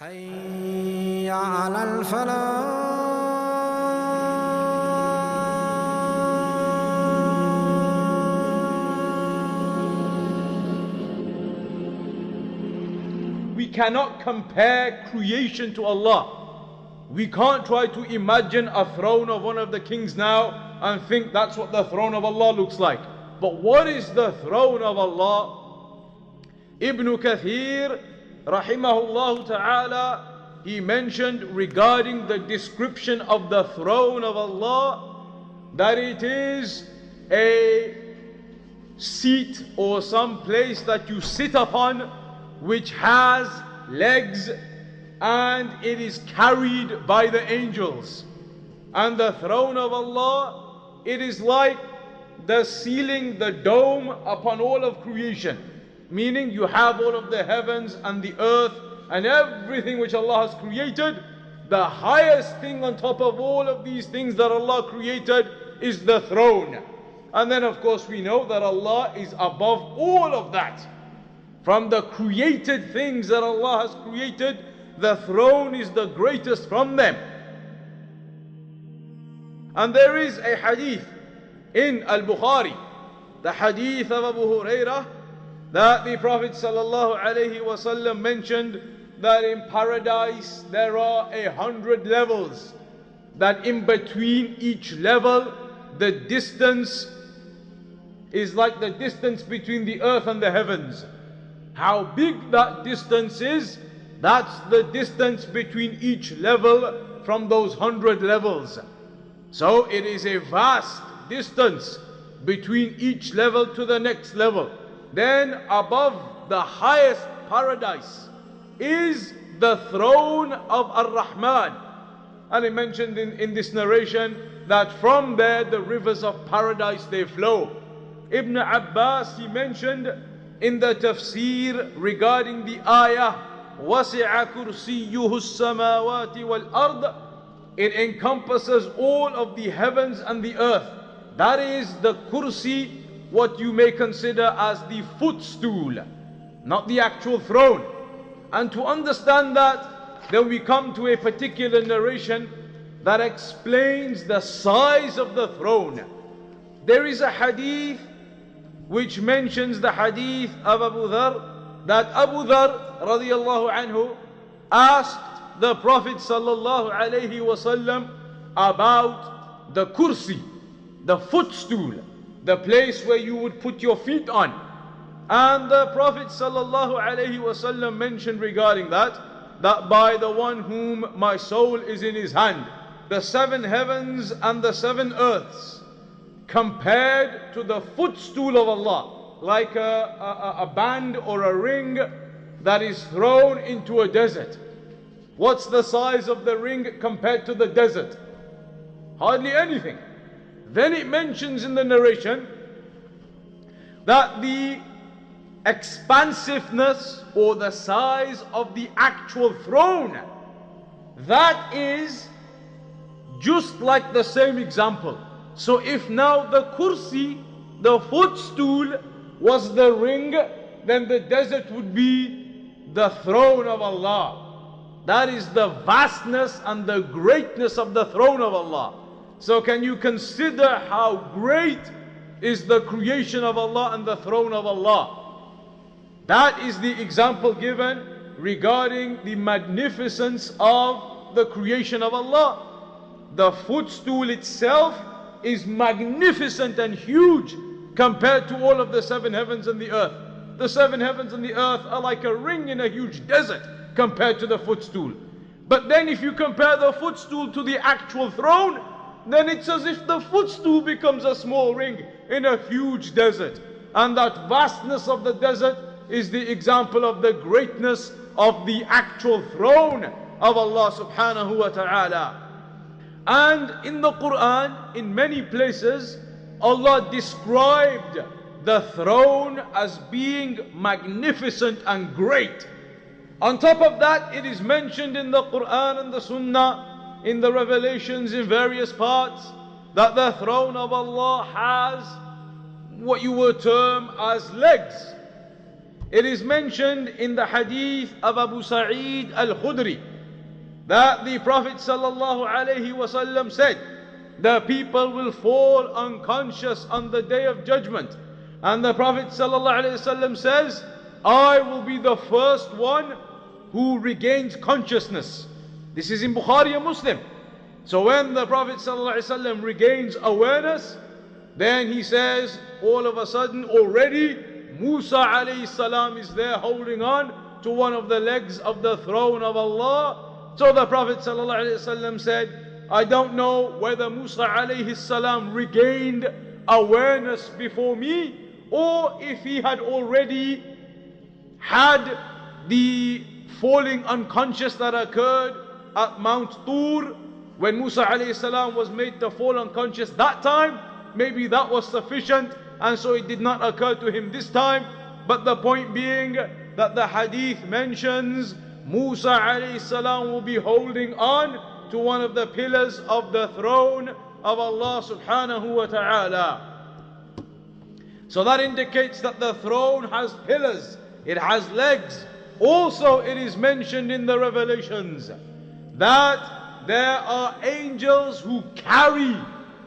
حي على الفلاح. We cannot compare creation to Allah. We can't try to imagine a throne of one of the kings now and think that's what the throne of Allah looks like. But what is the throne of Allah? Ibn Kathir rahimahullah ta'ala, he mentioned regarding the description of the throne of Allah that it is a seat or some place that you sit upon which has legs and it is carried by the angels. And the throne of Allah, it is like the ceiling, the dome upon all of creation, meaning you have all of the heavens and the earth and everything which Allah has created. The highest thing on top of all of these things that Allah created is the throne. And then of course we know that Allah is above all of that. From the created things that Allah has created, the throne is the greatest from them. And there is a hadith in Al-Bukhari, the hadith of Abu Hurairah, that the Prophet ﷺ mentioned that in paradise there are 100 levels, that in between each level the distance is like the distance between the earth and the heavens. How big that distance is, that's the distance between each level from those 100 levels. So it is a vast distance between each level to the next level. Then above the highest paradise is the throne of Ar-Rahman. And he mentioned in this narration that from there the rivers of paradise they flow. Ibn Abbas, he mentioned in the tafsir regarding the ayah وَسِعَ كُرْسِيُّهُ السَّمَاوَاتِ وَالْأَرْضِ, it encompasses all of the heavens and the earth. That is the kursi, what you may consider as the footstool, not the actual throne. And to understand that, then we come to a particular narration that explains the size of the throne. There is a hadith which mentions the hadith of Abu Dhar, that Abu Dhar radiyallahu anhu asked the Prophet sallallahu alayhi wasallam about the kursi, the footstool, the place where you would put your feet on. And the Prophet sallallahu alayhi wasallam mentioned regarding that by the one whom my soul is in his hand, the 7 heavens and the 7 earths compared to the footstool of Allah, like a band or a ring that is thrown into a desert. What's the size of the ring compared to the desert? Hardly anything. Then it mentions in the narration that the expansiveness or the size of the actual throne, that is just like the same example. So if now the kursi, the footstool, was the ring, then the desert would be the throne of Allah. That is the vastness and the greatness of the throne of Allah. So can you consider how great is the creation of Allah and the throne of Allah? That is the example given regarding the magnificence of the creation of Allah. The footstool itself is magnificent and huge compared to all of the 7 heavens and the earth. The 7 heavens and the earth are like a ring in a huge desert compared to the footstool. But then if you compare the footstool to the actual throne, then it's as if the footstool becomes a small ring in a huge desert. And that vastness of the desert is the example of the greatness of the actual throne of Allah subhanahu wa ta'ala. And in the Quran, in many places, Allah described the throne as being magnificent and great. On top of that, it is mentioned in the Quran and the Sunnah, in the revelations in various parts, that the throne of Allah has what you would term as legs. It is mentioned in the hadith of Abu Sa'id al-Khudri that the Prophet ﷺ said, the people will fall unconscious on the day of judgment. And the Prophet ﷺ says, I will be the first one who regains consciousness. This is in Bukhari and Muslim. So when the Prophet ﷺ regains awareness, then he says, all of a sudden already Musa alayhi salam is there holding on to one of the legs of the throne of Allah. So the Prophet ﷺ said, I don't know whether Musa alayhi salam regained awareness before me, or if he had already had the falling unconscious that occurred at Mount Tur when Musa alayhi salam was made to fall unconscious that time. Maybe that was sufficient, and so it did not occur to him this time. But the point being that the hadith mentions Musa alayhi salam will be holding on to one of the pillars of the throne of Allah subhanahu wa ta'ala. So that indicates that the throne has pillars, it has legs. Also it is mentioned in the revelations that there are angels who carry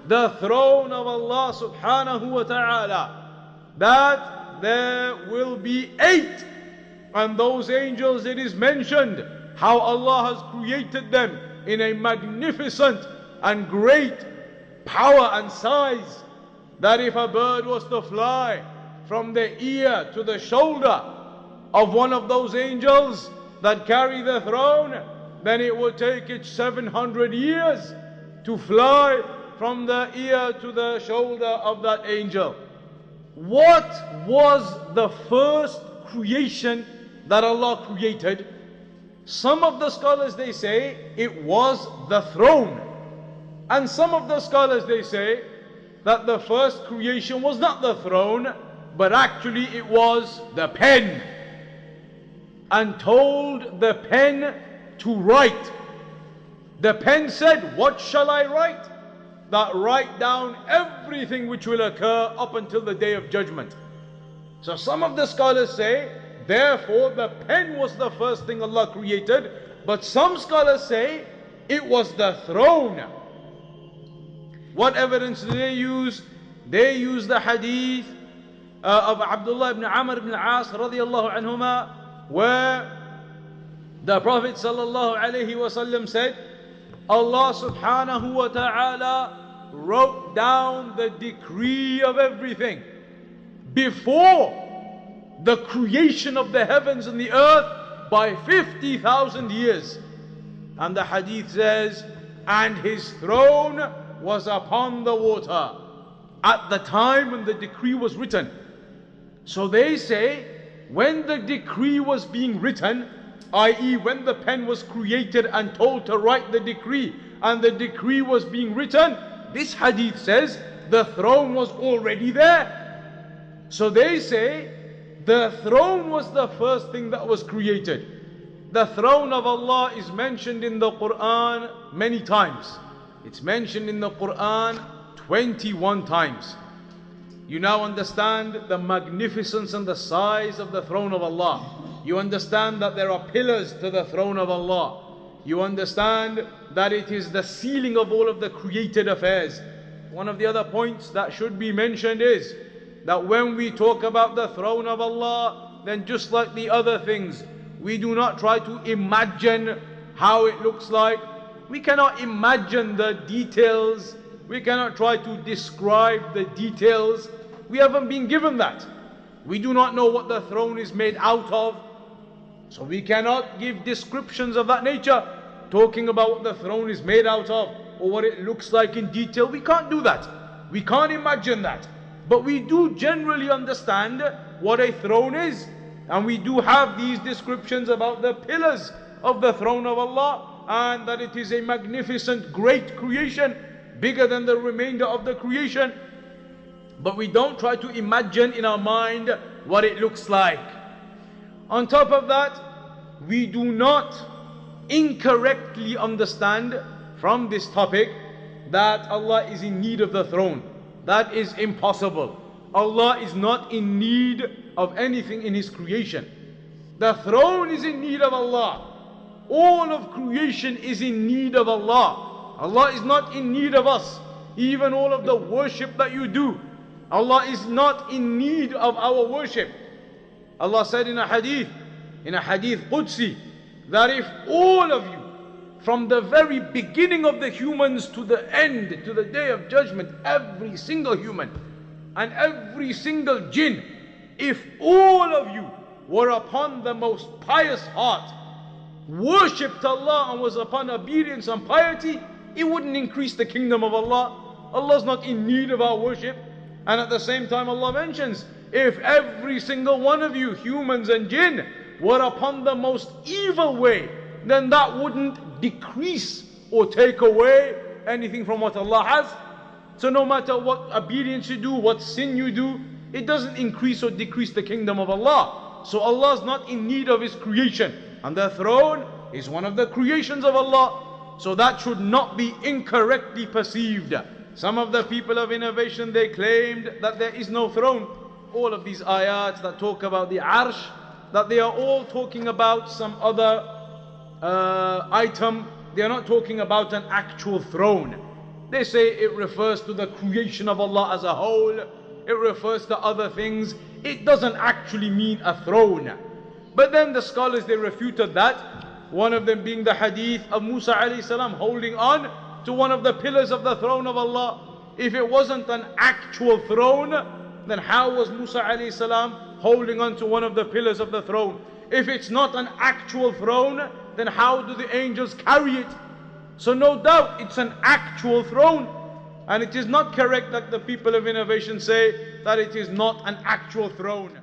the throne of Allah subhanahu wa ta'ala, that there will be 8, and those angels, it is mentioned how Allah has created them in a magnificent and great power and size, that if a bird was to fly from the ear to the shoulder of one of those angels that carry the throne, then it would take it 700 years to fly from the ear to the shoulder of that angel. What was the first creation that Allah created? Some of the scholars, they say it was the throne, and some of the scholars, they say that the first creation was not the throne, but actually it was the pen, and told the pen to write. The pen said, what shall I write? That write down everything which will occur up until the day of judgment. So some of the scholars say, therefore the pen was the first thing Allah created, but some scholars say it was the throne. What evidence do they use? They use the hadith of Abdullah ibn Amr ibn al-As radiyallahu anhuma, where the Prophet sallallahu alayhi wasallam said, Allah subhanahu wa ta'ala wrote down the decree of everything before the creation of the heavens and the earth by 50,000 years. And the hadith says, and his throne was upon the water at the time when the decree was written. So they say, when the decree was being written, i.e. when the pen was created and told to write the decree, and the decree was being written, this hadith says the throne was already there. So they say the throne was the first thing that was created. The throne of Allah is mentioned in the Quran many times. It's mentioned in the Quran 21 times. You now understand the magnificence and the size of the throne of Allah. You understand that there are pillars to the throne of Allah. You understand that it is the ceiling of all of the created affairs. One of the other points that should be mentioned is that when we talk about the throne of Allah, then just like the other things, we do not try to imagine how it looks like. We cannot imagine the details. We cannot try to describe the details. We haven't been given that. We do not know what the throne is made out of. So we cannot give descriptions of that nature, talking about what the throne is made out of or what it looks like in detail. We can't do that. We can't imagine that. But we do generally understand what a throne is. And we do have these descriptions about the pillars of the throne of Allah, and that it is a magnificent, great creation, bigger than the remainder of the creation. But we don't try to imagine in our mind what it looks like. On top of that, we do not incorrectly understand from this topic that Allah is in need of the throne. That is impossible. Allah is not in need of anything in His creation. The throne is in need of Allah. All of creation is in need of Allah. Allah is not in need of us. Even all of the worship that you do, Allah is not in need of our worship. Allah said in a hadith Qudsi, that if all of you, from the very beginning of the humans to the end, to the day of judgment, every single human and every single jinn, if all of you were upon the most pious heart, worshipped Allah and was upon obedience and piety, it wouldn't increase the kingdom of Allah. Allah is not in need of our worship. And at the same time Allah mentions, if every single one of you, humans and jinn, were upon the most evil way, then that wouldn't decrease or take away anything from what Allah has. So no matter what obedience you do, what sin you do, it doesn't increase or decrease the kingdom of Allah. So Allah is not in need of His creation. And the throne is one of the creations of Allah. So that should not be incorrectly perceived. Some of the people of innovation, they claimed that there is no throne. All of these ayats that talk about the arsh, that they are all talking about some other item. They are not talking about an actual throne. They say it refers to the creation of Allah as a whole. It refers to other things. It doesn't actually mean a throne. But then the scholars, they refuted that. One of them being the hadith of Musa alayhi salam holding on to one of the pillars of the throne of Allah. If it wasn't an actual throne, then how was Musa alayhi salam holding on to one of the pillars of the throne? If it's not an actual throne, then how do the angels carry it? So no doubt it's an actual throne. And it is not correct that the people of innovation say that it is not an actual throne.